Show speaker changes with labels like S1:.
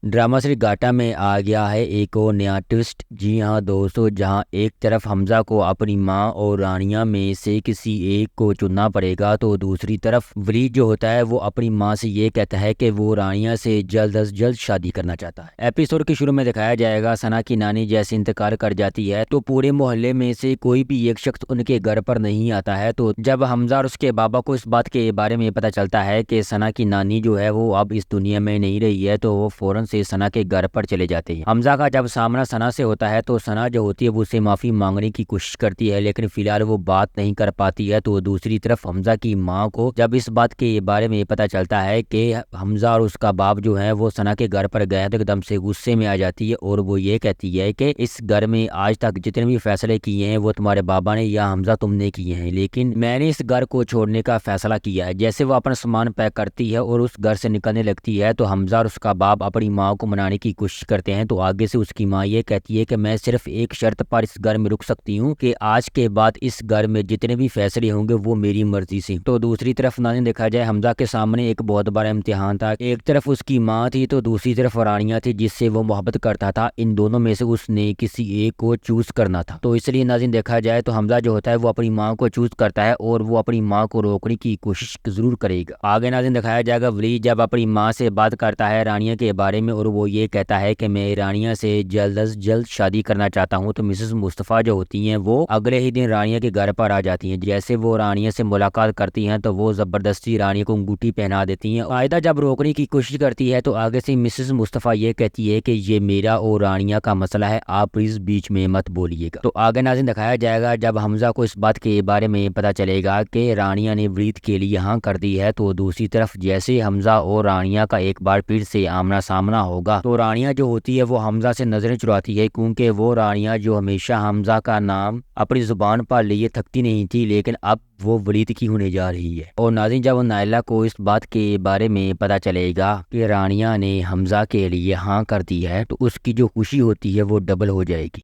S1: Drama Shri घाटा में आ गया है एक और नया ट्विस्ट। जी हाँ दोस्तों, जहाँ एक तरफ हमजा को अपनी माँ और रानिया में से किसी एक को चुनना पड़ेगा, तो दूसरी तरफ वलीद जो होता है वो अपनी माँ से ये कहता है कि वो रानिया से जल्द अज जल्द शादी करना चाहता है। एपिसोड के शुरू में दिखाया जाएगा सना की नानी जैसे इंतकाल कर जाती है तो पूरे मोहल्ले में से कोई भी एक शख्स उनके घर पर नहीं आता है। तो जब हमजा और उसके बाबा को इस बात के बारे में पता चलता है कि सना की नानी जो है वो अब इस दुनिया में नहीं रही है, तो वो फौरन से सना के घर पर चले जाते हैं। हमजा का जब सामना सना से होता है तो सना जो होती है वो उससे माफी मांगने की कोशिश करती है, लेकिन फिलहाल वो बात नहीं कर पाती है। तो दूसरी तरफ हमजा की माँ को जब इस बात के बारे में पता चलता है कि हमजा और उसका बाप जो है वो सना के घर पर गए हैं, तो एकदम से गुस्से में आ जाती है और वो ये कहती है कि इस घर में आज तक जितने भी फैसले किए हैं वो तुम्हारे बाबा ने या हमजा तुमने किए हैं, लेकिन मैंने इस घर को छोड़ने का फैसला किया है। जैसे वो अपना सामान पैक करती है और उस घर से निकलने लगती है तो हमजा और उसका बाप अपनी माँ को मनाने की कोशिश करते हैं। तो आगे से उसकी माँ ये कहती है कि मैं सिर्फ एक शर्त पर इस घर में रुक सकती हूँ कि आज के बाद इस घर में जितने भी फैसले होंगे वो मेरी मर्जी से। तो दूसरी तरफ नाज़रीन देखा जाए हमजा के सामने एक बहुत बड़ा इम्तिहान था। एक तरफ उसकी माँ थी तो दूसरी तरफ रानिया थी जिससे वो मोहब्बत करता था। इन दोनों में से उसने किसी एक को चूज करना था। तो इसलिए नाज़रीन देखा जाए तो हमजा जो होता है वो अपनी माँ को चूज करता है और वो अपनी माँ को रोकने की कोशिश जरूर करेगा। आगे नाज़रीन दिखाया जाएगा वलीद जब अपनी माँ से बात करता है रानिया के बारे में और वो ये कहता है कि मैं रानिया से जल्द अज जल्द शादी करना चाहता हूँ। तो मिसेस मुस्तफ़ा जो होती हैं वो अगले ही दिन रानिया के घर पर आ जाती हैं। जैसे वो रानिया से मुलाकात करती हैं तो वो जबरदस्ती रानिया को अंगूठी पहना देती हैं। आयदा जब रोकने की कोशिश करती है तो आगे से मिसेस मुस्तफ़ा ये कहती है कि ये मेरा और रानिया का मसला है, आप प्लीज बीच में मत बोलिएगा। तो आगे नाज़रीन दिखाया जाएगा जब हमजा को इस बात के बारे में पता चलेगा कि रानिया ने वलीद के लिए हाँ कर दी है, तो दूसरी तरफ जैसे हमजा और रानिया का एक बार फिर से आमना सामना होगा तो रानिया जो होती है वो हमजा से नजरें चुराती है, क्योंकि वो रानिया जो हमेशा हमजा का नाम अपनी जुबान पर लिए थकती नहीं थी, लेकिन अब वो वलीद की होने जा रही है। और नाज़रीन जब नायला को इस बात के बारे में पता चलेगा कि रानिया ने हमजा के लिए हाँ कर दी है तो उसकी जो खुशी होती है वो डबल हो जाएगी।